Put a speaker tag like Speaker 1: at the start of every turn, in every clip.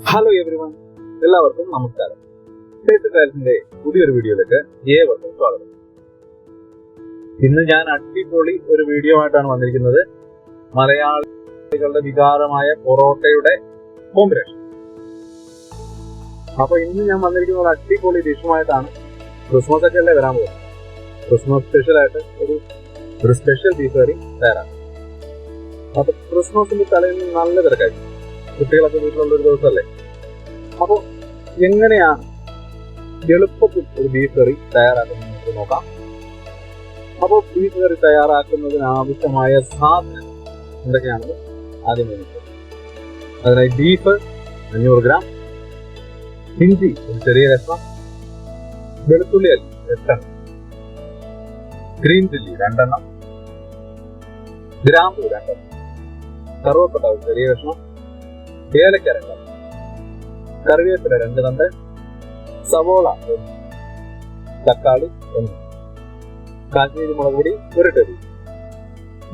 Speaker 1: Hello everyone, എല്ലാവർക്കും നമസ്കാരം. Taste ട്രയൽസിന്റെ പുതിയൊരു വീഡിയോയിലേക്ക് ഏവർക്കും സ്വാഗതം. ഇന്ന് ഞാൻ അടിപൊളി ഒരു വീഡിയോ ആയിട്ടാണ് വന്നിരിക്കുന്നത്. മലയാളികളുടെ വികാരമായ പൊറോട്ടയുടെ കോമ്പിനേഷൻ. അപ്പൊ ഇന്ന് ഞാൻ വന്നിരിക്കുന്ന ഒരു അടിപൊളി ഡിഷുമായിട്ടാണ്. ക്രിസ്മസ് ഒക്കെ അല്ലേ വരാൻ പോകുന്നത്. ക്രിസ്മസ് സ്പെഷ്യലായിട്ട് ഒരു സ്പെഷ്യൽ ബീഫ് കറി തയ്യാറാണ്. അപ്പൊ ക്രിസ്മസിന്റെ തലേന്ന് നല്ല തിരക്കായിരിക്കും. കുട്ടികളൊക്കെ വീട്ടിലുള്ള ഒരു ദിവസമല്ലേ. അപ്പോൾ എങ്ങനെയാണ് എളുപ്പത്തിൽ ഒരു ബീഫ് കറി തയ്യാറാക്കുന്നത് നമുക്ക് നോക്കാം. അപ്പോൾ ബീഫ് കറി തയ്യാറാക്കുന്നതിന് ആവശ്യമായ സാധനങ്ങൾ എന്തൊക്കെയാണെന്ന് ആദ്യം നോക്കാം. അതിനായി ബീഫ് 500 ഗ്രാം, ഇഞ്ചി ഒരു ചെറിയ കഷ്ണം, വെളുത്തുള്ളി 8 എണ്ണം, ഗ്രീൻ ചില്ലി 2 എണ്ണം, ഗ്രാമ്പൂ 2 എണ്ണം, കറുവപ്പട്ട ഒരു ചെറിയ കഷ്ണം, ഏലക്ക 2 എണ്ണം, കറിവേപ്പില 2 തണ്ട്, സവോള 1, തക്കാളി 1, കാശ്മീരി മുളക് പൊടി 1 ടേബിൾ,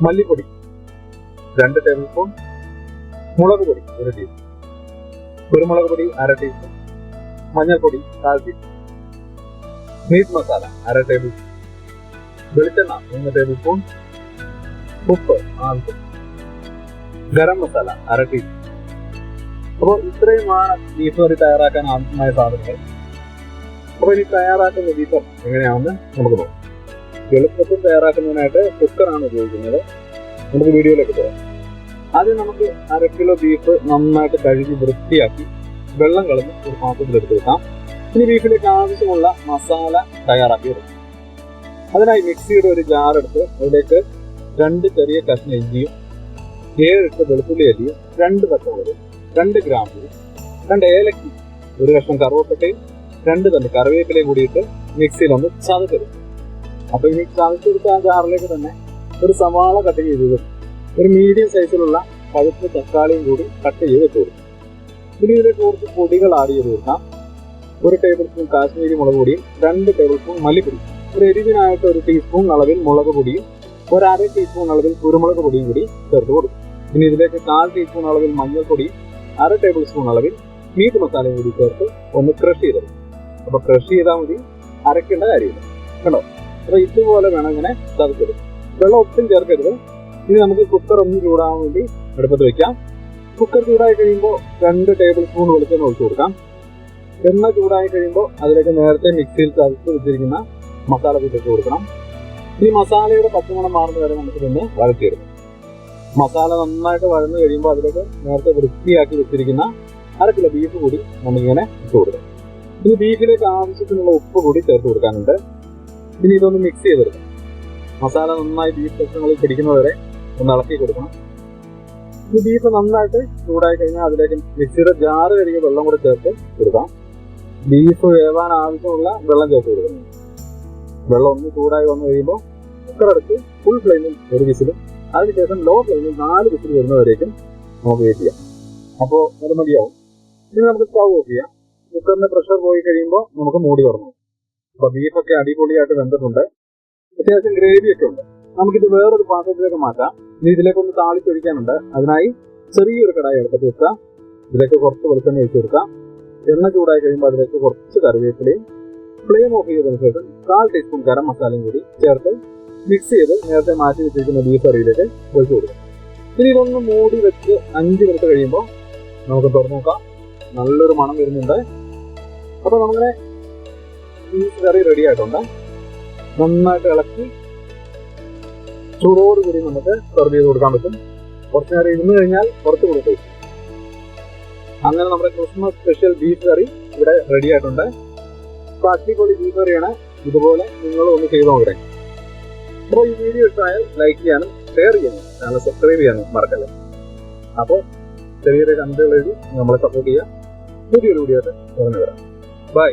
Speaker 1: മല്ലിപ്പൊടി 2 ടേബിൾ സ്പൂൺ, മുളക് പൊടി 1 ടീസ്പൂൺ, കുരുമുളക് പൊടി 1/2 ടീസ്പൂൺ, മഞ്ഞൾപ്പൊടി 1/4 teaspoon, meat masala 1/2 tablespoon, വെളിച്ചെണ്ണ 3 ടേബിൾ സ്പൂൺ, ഉപ്പ് ആവശ്യം, ഗരം മസാല 1/2 ടീസ്പൂൺ. അപ്പോൾ ഇത്രയുമാണ് ബീഫ് കറി തയ്യാറാക്കാൻ ആവശ്യമായ സാധനങ്ങൾ. അപ്പോൾ ഇനി തയ്യാറാക്കുന്ന ബീഫ് എങ്ങനെയാണെന്ന് നമുക്ക് നോക്കാം. എളുപ്പത്തിൽ തയ്യാറാക്കുന്നതിനായിട്ട് കുക്കറാണ് ഉപയോഗിക്കുന്നത്. നമുക്ക് വീഡിയോയിലേക്ക് പോകാം. ആദ്യം നമുക്ക് 1/2 കിലോ ബീഫ് നന്നായിട്ട് കഴുകി വൃത്തിയാക്കി വെള്ളം കളഞ്ഞ് ഒരു പാത്രത്തിലെടുത്ത് വെക്കാം. ഇനി ബീഫിലേക്ക് ആവശ്യമുള്ള മസാല തയ്യാറാക്കി എടുക്കാം. അതിനായി മിക്സിയുടെ ഒരു ജാർ എടുത്ത് അതിലേക്ക് 2 ചെറിയ കഷ്ണം ഇഞ്ചിയും 7 വെളുത്തുള്ളി അരിയും 2 പച്ചമുളകും 2 ഗ്രാമ്പൂ 2 ഏലക്കി 1 കഷ്ണം കറുവപ്പട്ടയും 2 തണ്ട് കറിവേപ്പിലയും കൂടിയിട്ട് മിക്സിയിലൊന്ന് ചതച്ചെടുക്കും. അപ്പൊ ഇനി ചതച്ചെടുത്ത ആ ജാറിലേക്ക് തന്നെ ഒരു സവാള കട്ട് ചെയ്ത് ഒരു മീഡിയം സൈസിലുള്ള പഴുത്ത തക്കാളിയും കൂടി കട്ട് ചെയ്ത് വെച്ച് കൊടുക്കും. ഇനി ഇതിലേക്ക് കുറച്ച് പൊടികൾ ആഡ് ചെയ്ത് കൊടുക്കാം. 1 ടേബിൾ സ്പൂൺ കാശ്മീരി മുളക് പൊടിയും 2 ടേബിൾ സ്പൂൺ മല്ലിപ്പൊടി, ഒരു എരിവിനായിട്ട് 1 ടീസ്പൂൺ അളവിൽ മുളക് പൊടിയും 1/2 ടീസ്പൂൺ അളവിൽ കുരുമുളക് പൊടിയും കൂടി ചേർത്ത് കൊടുക്കും. ഇനി ഇതിലേക്ക് 1/4 ടീസ്പൂൺ അളവിൽ മഞ്ഞൾപ്പൊടിയും 1/2 ടേബിൾ സ്പൂൺ അളവിൽ മീറ്റ് മസാലയും കൂടി ചേർത്ത് ഒന്ന് ക്രഷ് ചെയ്തെടുക്കും. അപ്പൊ ക്രഷ് ചെയ്താൽ മതി, അരക്കേണ്ട കാര്യമില്ല. കണ്ടോ? അപ്പൊ ഇതുപോലെ വേണം ഇങ്ങനെ ചതച്ചെടുക്കും. വെള്ളം ഒട്ടും ചേർക്കരുത്. ഇനി നമുക്ക് കുക്കർ ഒന്ന് ചൂടാകാൻ വേണ്ടി അടുപ്പത്ത് വെക്കാം. കുക്കർ ചൂടായി കഴിയുമ്പോൾ 2 ടേബിൾ സ്പൂൺ വെളിച്ചെണ്ണ ഒഴിച്ചു കൊടുക്കാം. എണ്ണ ചൂടായി കഴിയുമ്പോൾ അതിലേക്ക് നേരത്തെ മിക്സിയിൽ ചതച്ച് വെച്ചിരിക്കുന്ന മസാല കൂട്ടി കൊടുക്കണം. ഈ മസാലയുടെ പച്ചമണം മാറുന്ന വരെ നമുക്ക് തന്നെ വഴറ്റിയെടുക്കാം. മസാല നന്നായിട്ട് വഴന്നു കഴിയുമ്പോൾ അതിലേക്ക് നേരത്തെ വൃത്തിയാക്കി വെച്ചിരിക്കുന്ന 1/2 കിലോ ബീഫ് കൂടി നമുക്കിങ്ങനെ ഇട്ട് കൊടുക്കാം. ഇനി ബീഫിലേക്ക് ആവശ്യത്തിനുള്ള ഉപ്പ് കൂടി ചേർത്ത് കൊടുക്കാനുണ്ട്. ഇനി ഇതൊന്ന് മിക്സ് ചെയ്തെടുക്കാം. മസാല നന്നായി ബീഫ് കഷ്ണങ്ങളിൽ പിടിക്കുന്നവരെ ഒന്ന് ഇളക്കി കൊടുക്കണം. ഈ ബീഫ് നന്നായിട്ട് ചൂടായി കഴിഞ്ഞാൽ അതിലേക്ക് മിക്സിയുടെ ജാറ് കഴുകിയ വെള്ളം കൂടെ ചേർത്ത് കൊടുക്കാം. ബീഫ് വേവാൻ ആവശ്യമുള്ള വെള്ളം ചേർത്ത് കൊടുക്കണം. വെള്ളം ഒന്ന് ചൂടായി വന്നു കഴിയുമ്പോൾ കുക്കർ അടച്ച് ഫുൾ ഫ്ലെയിമിൽ 1 വിസിലും അതിനുശേഷം ലോ ഫ്ലെയിമിൽ 4 വിസിൽ വരുന്നവരേക്കും നമുക്ക് വെയിറ്റ് ചെയ്യാം. അപ്പോൾ അത് മതിയാവും. ഇനി നമുക്ക് സ്റ്റൗ ഓഫ് ചെയ്യാം. കുക്കറിന്റെ പ്രഷർ പോയി കഴിയുമ്പോൾ നമുക്ക് മൂടി തുറന്നു. അപ്പോൾ ബീഫൊക്കെ അടിപൊളിയായിട്ട് വെന്തിട്ടുണ്ട്. അത്യാവശ്യം ഗ്രേവിയൊക്കെ ഉണ്ട്. നമുക്കിത് വേറൊരു പാത്രത്തിലേക്ക് മാറ്റാം. ഇനി ഇതിലേക്കൊന്ന് താളിച്ചൊഴിക്കാനുണ്ട്. അതിനായി ചെറിയൊരു കടായി എടുത്തിട്ട് വെക്കാം. ഇതിലേക്ക് കുറച്ച് വെളിച്ചെണ്ണ ഒഴിച്ചു കൊടുക്കാം. എണ്ണ ചൂടായി കഴിയുമ്പോൾ അതിലേക്ക് കുറച്ച് കറിവേപ്പിലയും ഫ്ലെയിം ഓഫ് ചെയ്തതിനു ശേഷം 1/4 ടീസ്പൂൺ ഗരം മസാലയും കൂടി ചേർത്ത് മിക്സ് ചെയ്ത് നേരത്തെ മാറ്റി വെച്ചിരിക്കുന്ന ബീഫ് കറിയിലേക്ക് ഒഴിച്ചു കൊടുക്കാം. ഇനി ഇതൊന്ന് മൂടി വെച്ച് 5 മിനിറ്റ് കഴിയുമ്പോൾ നമുക്ക് തുറന്നു നോക്കാം. നല്ലൊരു മണം വരുന്നുണ്ട്. അപ്പോൾ നമ്മുടെ ബീഫ് കറി റെഡി ആയിട്ടുണ്ട്. നന്നായിട്ട് ഇളക്കി ചൂടോടുകൂടി നമുക്ക് സെർവ് ചെയ്ത് കൊടുക്കാൻ പറ്റും. കുറച്ച് നേരം ഇരുന്ന് കഴിഞ്ഞാൽ പുറത്ത് കൊടുക്കും. അങ്ങനെ നമ്മുടെ ക്രിസ്മസ് സ്പെഷ്യൽ ബീഫ് കറി ഇവിടെ റെഡി ആയിട്ടുണ്ട്. അപ്പോൾ അടിപൊളി ബീഫ് കറിയാണ്. ഇതുപോലെ നിങ്ങൾ ഒന്ന് ചെയ്ത് നോക്കണേ. അപ്പോൾ ഈ വീഡിയോ ഇഷ്ടമായാൽ ലൈക്ക് ചെയ്യാനും ഷെയർ ചെയ്യാനും ചാനൽ സബ്സ്ക്രൈബ് ചെയ്യാനും മറക്കല്ലേ. അപ്പോൾ ചെറിയ കണ്ടുകൾ എഴുതി നമ്മളെ സപ്പോർട്ട് ചെയ്യുക. പുതിയൊരു വീഡിയോ ആയിട്ട് പറഞ്ഞു വരാം. ബൈ.